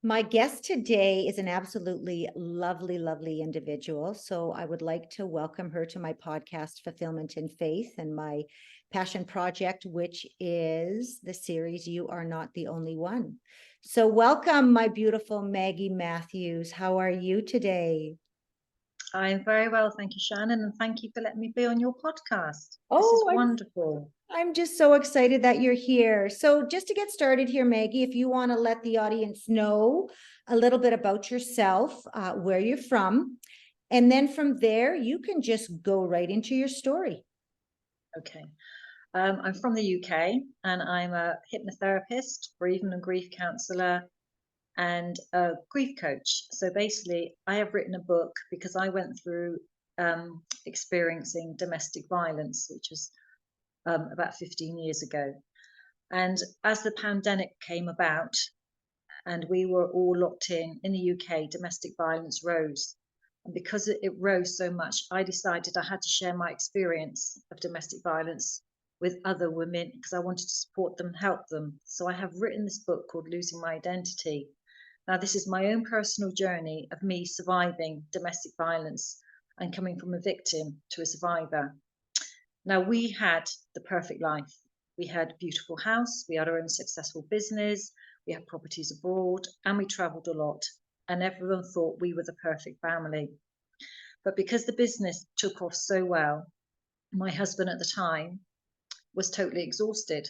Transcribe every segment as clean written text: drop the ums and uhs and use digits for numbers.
My guest today is an absolutely lovely, lovely individual. So I would like to welcome her to my podcast, Fulfillment in Faith, and my passion project, which is the series You Are Not the Only One. So, welcome, my beautiful Maggie Mathews. How are you today? I'm very well, thank you, Shannon, and thank you for letting me be on your podcast. This is Oh, wonderful. I'm just so excited that you're here. So, just to get started here, Maggie, if you want to let the audience know a little bit about yourself, where you're from, and then from there, you can just go right into your story. Okay. I'm from the UK and I'm a hypnotherapist, bereavement and grief counsellor, and a grief coach. So basically, I have written a book because I went through experiencing domestic violence, which was about 15 years ago. And as the pandemic came about and we were all locked in the UK, domestic violence rose. And because it rose so much, I decided I had to share my experience of domestic violence with other women because I wanted to support them, help them. So I have written this book called Losing My Identity. Now, this is my own personal journey of me surviving domestic violence and coming from a victim to a survivor. Now, we had the perfect life. We had a beautiful house, we had our own successful business, we had properties abroad, and we traveled a lot. And everyone thought we were the perfect family. But because the business took off so well, my husband at the time was totally exhausted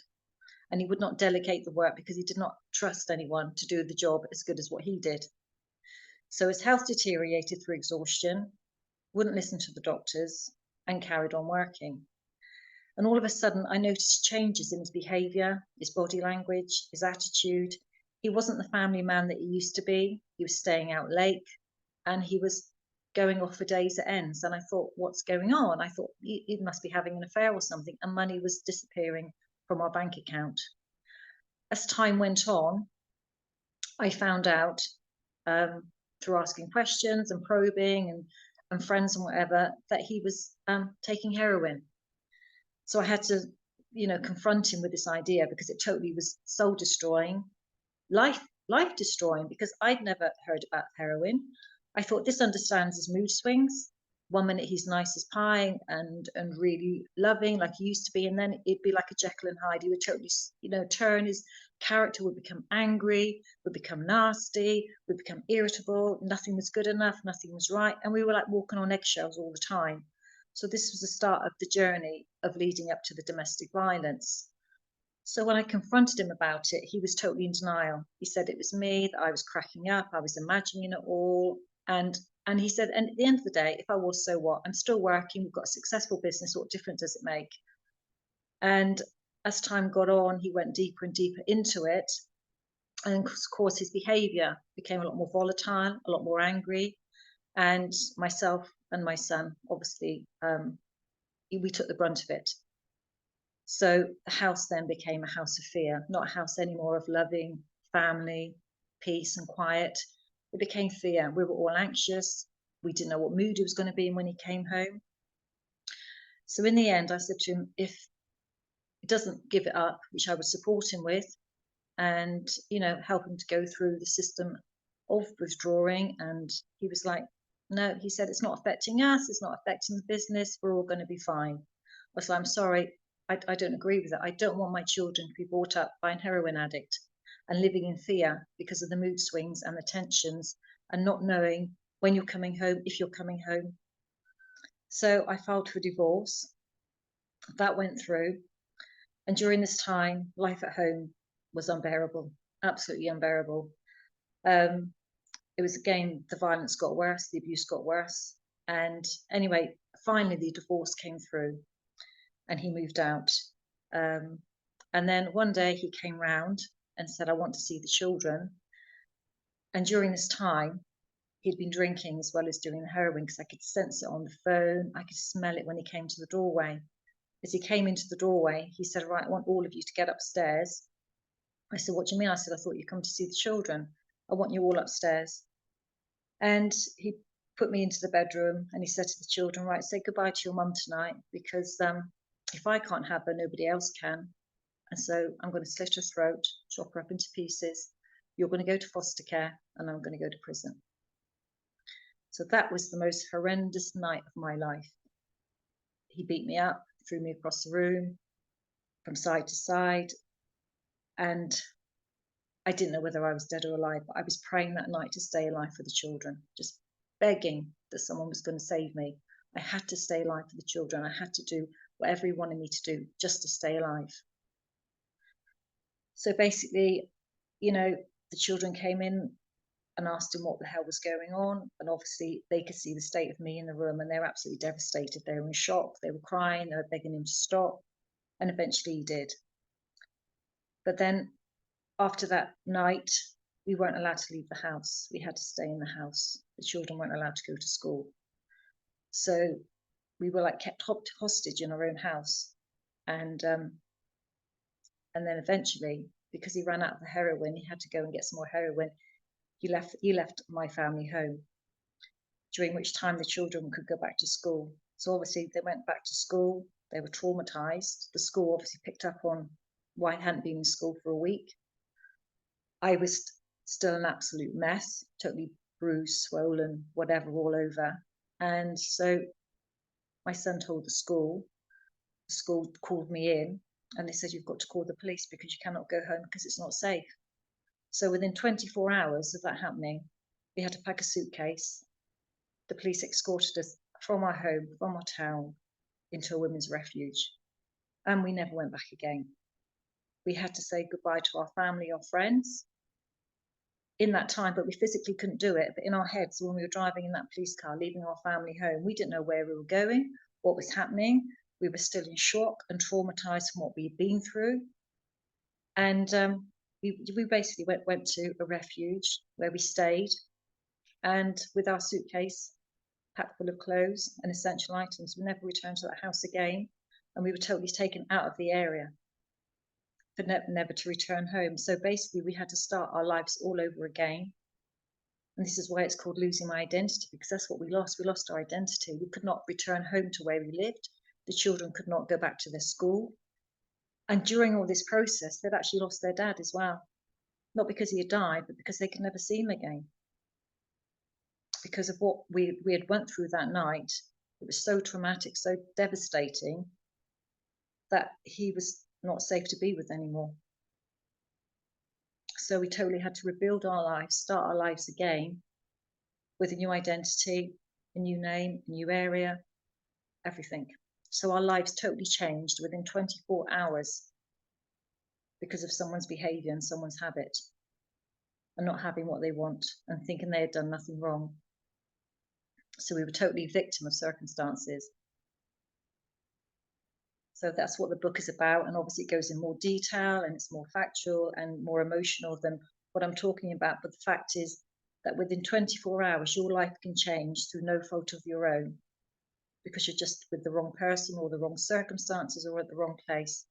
and he would not delegate the work because he did not trust anyone to do the job as good as what he did. So his health deteriorated through exhaustion, wouldn't listen to the doctors, and carried on working. And all of a sudden, I noticed changes in his behavior, his body language, his attitude. He wasn't the family man that he used to be. He was staying out late and he was going off for days at ends. And I thought, what's going on? I thought he must be having an affair or something. And money was disappearing from our bank account. As time went on, I found out through asking questions and probing and friends and whatever that he was taking heroin. So I had to, confront him with this idea because it totally was soul destroying, life destroying, because I'd never heard about heroin. I thought this understands his mood swings. One minute he's nice as pie and really loving like he used to be, and then it'd be like a Jekyll and Hyde. He would totally, turn. His character would become angry, would become nasty, would become irritable. Nothing was good enough, nothing was right, and we were like walking on eggshells all the time. So this was the start of the journey of leading up to the domestic violence. So when I confronted him about it, he was totally in denial. He said it was me, that I was cracking up, I was imagining it all. And he said, and at the end of the day, if I was, so what? I'm still working, we've got a successful business, what difference does it make? And as time got on, he went deeper and deeper into it. And of course, his behavior became a lot more volatile, a lot more angry. And myself and my son, obviously, we took the brunt of it. So the house then became a house of fear, not a house anymore of loving family, peace, and quiet. It became fear. We were all anxious. We didn't know what mood he was going to be in when he came home. So in the end, I said to him, if he doesn't give it up, which I would support him with, and help him to go through the system of withdrawing, and he was like, no, he said, it's not affecting us, it's not affecting the business, we're all going to be fine. I was like, I'm sorry, I don't agree with it. I don't want my children to be brought up by a heroin addict and living in fear because of the mood swings and the tensions and not knowing when you're coming home, if you're coming home. So I filed for divorce. That went through. And during this time, life at home was unbearable, absolutely unbearable. Um, it was again, the violence got worse, the abuse got worse. And anyway, finally, the divorce came through and he moved out. Um, and then one day he came round and said, I want to see the children. And during this time, he'd been drinking as well as doing the heroin because I could sense it on the phone. I could smell it when he came to the doorway. As he came into the doorway, he said, right, I want all of you to get upstairs. I said, what do you mean? I said, I thought you'd come to see the children. I want you all upstairs. And he put me into the bedroom and he said to the children, right, say goodbye to your mum tonight because if I can't have her, nobody else can. And so I'm going to slit her throat, chop her up into pieces, You're going to go to foster care and I'm going to go to prison. So that was the most horrendous night of my life. He beat me up, threw me across the room from side to side. And I didn't know whether I was dead or alive, but I was praying that night to stay alive for the children, just begging that someone was going to save me. I had to stay alive for the children. I had to do whatever he wanted me to do just to stay alive. So basically, the children came in and asked him what the hell was going on. And obviously they could see the state of me in the room and they were absolutely devastated. They were in shock. They were crying. They were begging him to stop. And eventually he did. But then after that night, we weren't allowed to leave the house. We had to stay in the house. The children weren't allowed to go to school. So we were like kept hostage in our own house. And then eventually, because he ran out of the heroin, he had to go and get some more heroin. He left my family home, during which time the children could go back to school. So obviously they went back to school. They were traumatized. The school obviously picked up on why I hadn't been in school for a week. I was still an absolute mess, totally bruised, swollen, whatever, all over. And so my son told the school called me in and they said, you've got to call the police because you cannot go home because it's not safe. So within 24 hours of that happening, we had to pack a suitcase. The police escorted us from our home, from our town, into a women's refuge. And we never went back again. We had to say goodbye to our family, our friends in that time, but we physically couldn't do it. But in our heads, when we were driving in that police car, leaving our family home, we didn't know where we were going, what was happening. We were still in shock and traumatized from what we'd been through. And we basically went to a refuge where we stayed, and with our suitcase packed full of clothes and essential items, we never returned to that house again. And we were totally taken out of the area for never to return home. So basically we had to start our lives all over again. And this is why it's called losing my identity, because that's what we lost. We lost our identity. We could not return home to where we lived. The children could not go back to their school. And during all this process, they'd actually lost their dad as well. Not because he had died, but because they could never see him again. Because of what we had went through that night, it was so traumatic, so devastating, that he was not safe to be with anymore. So we totally had to rebuild our lives, start our lives again with a new identity, a new name, a new area, everything. So our lives totally changed within 24 hours because of someone's behavior and someone's habit and not having what they want and thinking they had done nothing wrong. So we were totally victim of circumstances. So that's what the book is about. And obviously it goes in more detail and it's more factual and more emotional than what I'm talking about. But the fact is that within 24 hours, your life can change through no fault of your own, because you're just with the wrong person or the wrong circumstances or at the wrong place.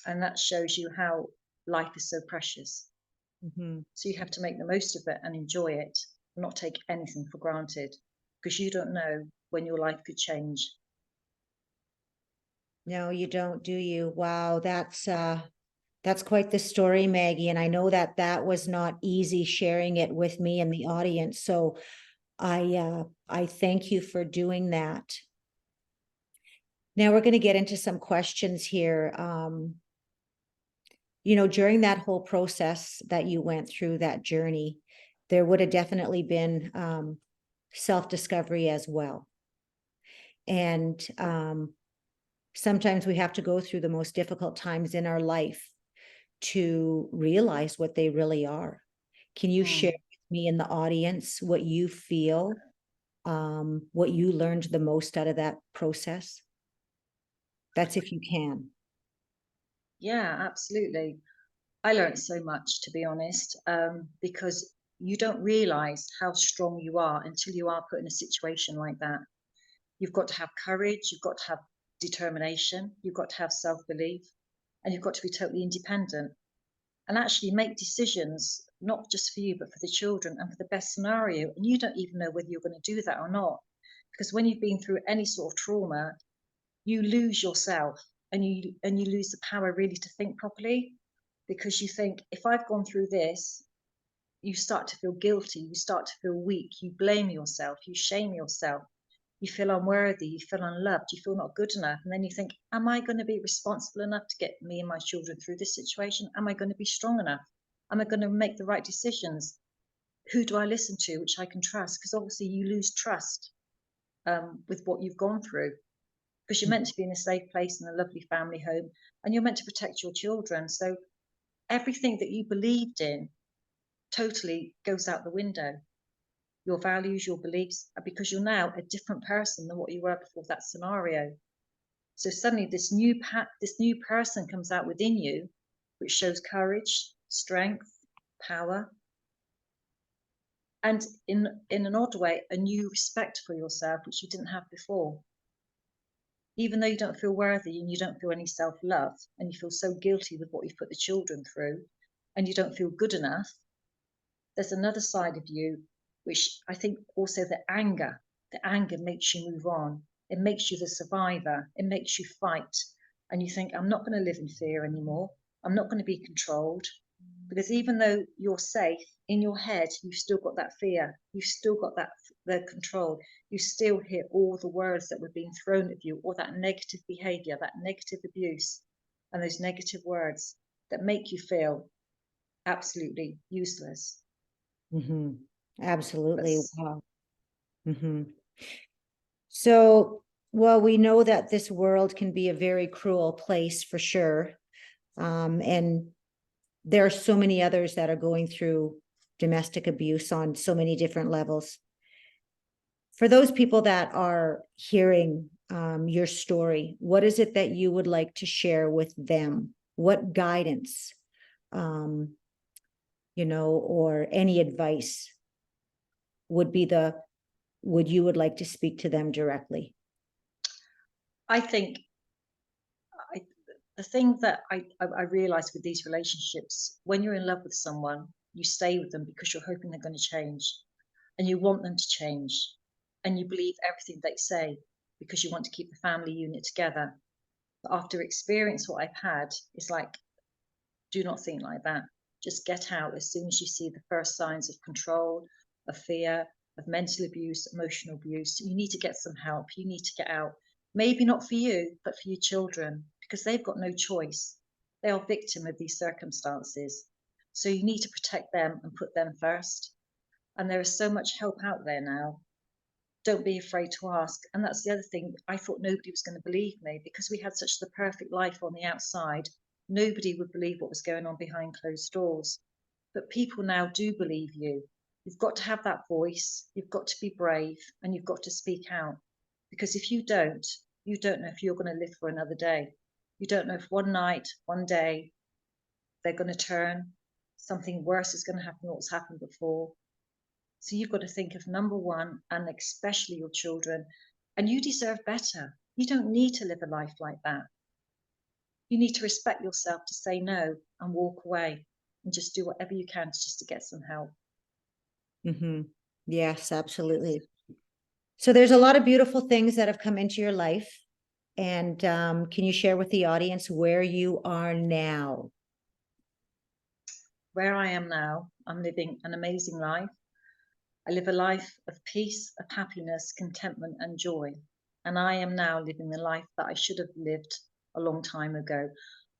And that shows you how life is so precious. Mm-hmm. So you have to make the most of it and enjoy it, not take anything for granted, because you don't know when your life could change. No, you don't, do you? Wow, that's quite the story, Maggie. And I know that that was not easy sharing it with me and the audience. So I thank you for doing that. Now we're going to get into some questions here. During that whole process that you went through, that journey, there would have definitely been self-discovery as well. And sometimes we have to go through the most difficult times in our life to realize what they really are. Can you share with me and the audience what you feel, what you learned the most out of that process? That's if you can. Yeah, absolutely. I learned so much, to be honest, because you don't realize how strong you are until you are put in a situation like that. You've got to have courage, you've got to have determination, you've got to have self-belief, and you've got to be totally independent and actually make decisions, not just for you, but for the children and for the best scenario. And you don't even know whether you're going to do that or not. Because when you've been through any sort of trauma, you lose yourself and you lose the power really to think properly. because you think, if I've gone through this, you start to feel guilty, you start to feel weak, you blame yourself, you shame yourself, you feel unworthy, you feel unloved, you feel not good enough. And then you think, am I going to be responsible enough to get me and my children through this situation? Am I going to be strong enough? Am I going to make the right decisions? Who do I listen to, which I can trust? Because obviously you lose trust with what you've gone through, because you're meant to be in a safe place in a lovely family home, and you're meant to protect your children. So everything that you believed in totally goes out the window. Your values, your beliefs, because you're now a different person than what you were before that scenario. So suddenly this new person comes out within you, which shows courage, strength, power, and in an odd way, a new respect for yourself, which you didn't have before. Even though you don't feel worthy and you don't feel any self-love, and you feel so guilty with what you've put the children through, and you don't feel good enough, there's another side of you, which I think also the anger makes you move on. It makes you the survivor. It makes you fight. And you think, I'm not going to live in fear anymore. I'm not going to be controlled. Because even though you're safe, in your head, you've still got that fear. You've still got the control. You still hear all the words that were being thrown at you, or that negative behavior, that negative abuse, and those negative words that make you feel absolutely useless. Mm-hmm. Absolutely. But Wow. Mm-hmm. So, well, we know that this world can be a very cruel place for sure. And there are so many others that are going through domestic abuse on so many different levels. For those people that are hearing your story, what is it that you would like to share with them? What guidance, um, or any advice would you would like to speak to them directly? I think I, the thing that I realize with these relationships, when you're in love with someone, you stay with them because you're hoping they're going to change, and you want them to change, and you believe everything they say because you want to keep the family unit together. But after experience what I've had, it's like, do not think like that. Just get out as soon as you see the first signs of control, of fear, of mental abuse, emotional abuse. You need to get some help. You need to get out. Maybe not for you, but for your children, because they've got no choice. They are victim of these circumstances. So you need to protect them and put them first. And there is so much help out there now. Don't be afraid to ask. And that's the other thing. I thought nobody was going to believe me because we had such the perfect life on the outside. Nobody would believe what was going on behind closed doors. But people now do believe you. You've got to have that voice. You've got to be brave, and you've got to speak out. Because if you don't know if you're going to live for another day. You don't know if one night, one day, they're going to turn. Something worse is going to happen than what's happened before. So you've got to think of number one, and especially your children. And you deserve better. You don't need to live a life like that. You need to respect yourself to say no and walk away and just do whatever you can just to get some help. Mm-hmm. Yes, absolutely. So there's a lot of beautiful things that have come into your life. And can you share with the audience where you are now? Where I am now, I'm living an amazing life. I live a life of peace, of happiness, contentment, and joy. And I am now living the life that I should have lived a long time ago.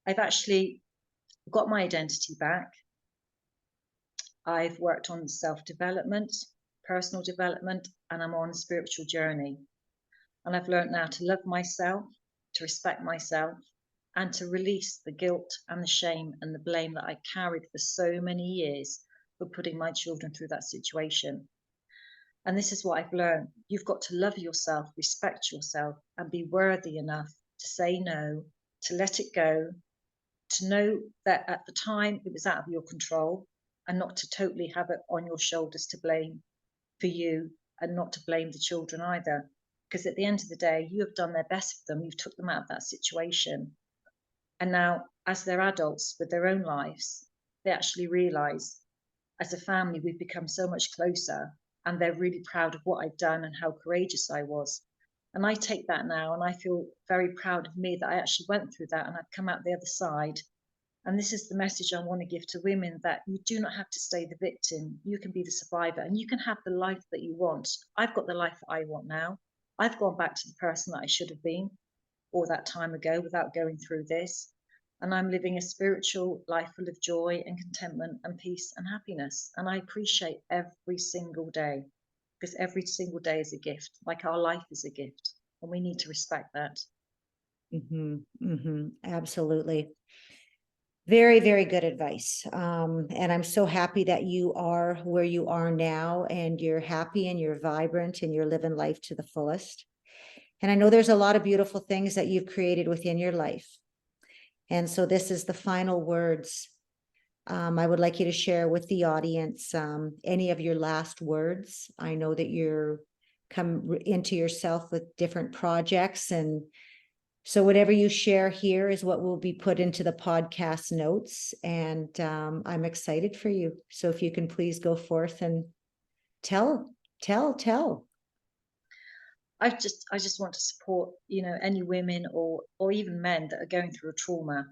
I've actually got my identity back. I've worked on self-development, personal development, and I'm on a spiritual journey. And I've learned now to love myself, to respect myself, and to release the guilt and the shame and the blame that I carried for so many years for putting my children through that situation. And this is what I've learned. You've got to love yourself, respect yourself, and be worthy enough to say no, to let it go, to know that at the time it was out of your control, and not to totally have it on your shoulders to blame for you, and not to blame the children either. Because at the end of the day, you have done their best for them. You've took them out of that situation. And now, as they're adults with their own lives, they actually realize as a family, we've become so much closer, and they're really proud of what I've done and how courageous I was. And I take that now, and I feel very proud of me that I actually went through that, and I've come out the other side. And this is the message I want to give to women, that you do not have to stay the victim. You can be the survivor and you can have the life that you want. I've got the life that I want now. I've gone back to the person that I should have been all that time ago without going through this. And I'm living a spiritual life full of joy and contentment and peace and happiness. And I appreciate every single day, because every single day is a gift, like our life is a gift. And we need to respect that. Absolutely. Very, very good advice. And I'm so happy that you are where you are now, and you're happy and you're vibrant and you're living life to the fullest. And I know there's a lot of beautiful things that you've created within your life. And so this is the final words. I would like you to share with the audience any of your last words. I know that you're come into yourself with different projects, and so whatever you share here is what will be put into the podcast notes. And I'm excited for you. So if you can please go forth and tell. I just want to support, any women or even men that are going through a trauma.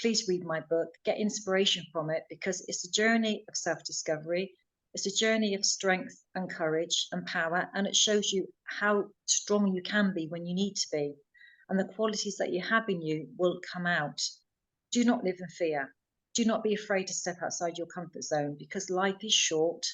Please read my book, get inspiration from it, because it's a journey of self-discovery. It's a journey of strength and courage and power, and it shows you how strong you can be when you need to be, and the qualities that you have in you will come out. Do not live in fear. Do not be afraid to step outside your comfort zone, because life is short.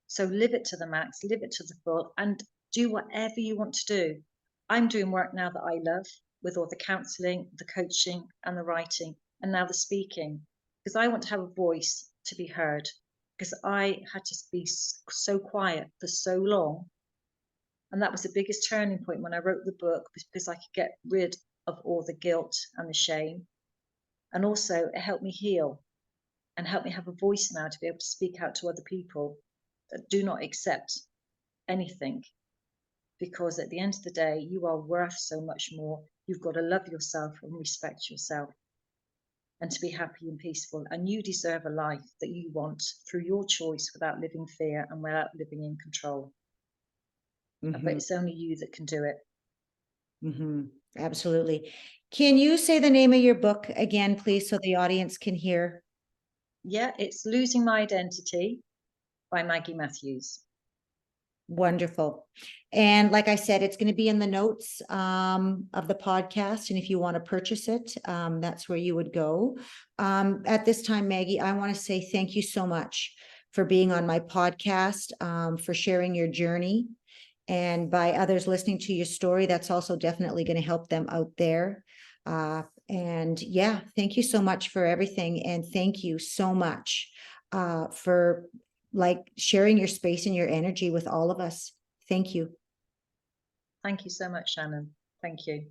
So live it to the max, live it to the full, and do whatever you want to do. I'm doing work now that I love, with all the counselling, the coaching, and the writing, and now the speaking, because I want to have a voice to be heard, because I had to be so quiet for so long. And that was the biggest turning point when I wrote the book, because I could get rid of all the guilt and the shame. And also it helped me heal and helped me have a voice now to be able to speak out to other people that do not accept anything, because at the end of the day, you are worth so much more. You've got to love yourself and respect yourself, and to be happy and peaceful. And you deserve a life that you want through your choice, without living fear and without living in control. But it's only you that can do it. Absolutely. Can you say the name of your book again, please, so the audience can hear? Yeah, it's Losing My Identity by Maggie Mathews. Wonderful. And like I said, it's going to be in the notes of the podcast. And if you want to purchase it, that's where you would go. At this time, Maggie, I want to say thank you so much for being on my podcast, for sharing your journey. And by others listening to your story, that's also definitely going to help them out there. And yeah, thank you so much for everything. And thank you so much for sharing your space and your energy with all of us. Thank you. Thank you so much, Shannan. Thank you.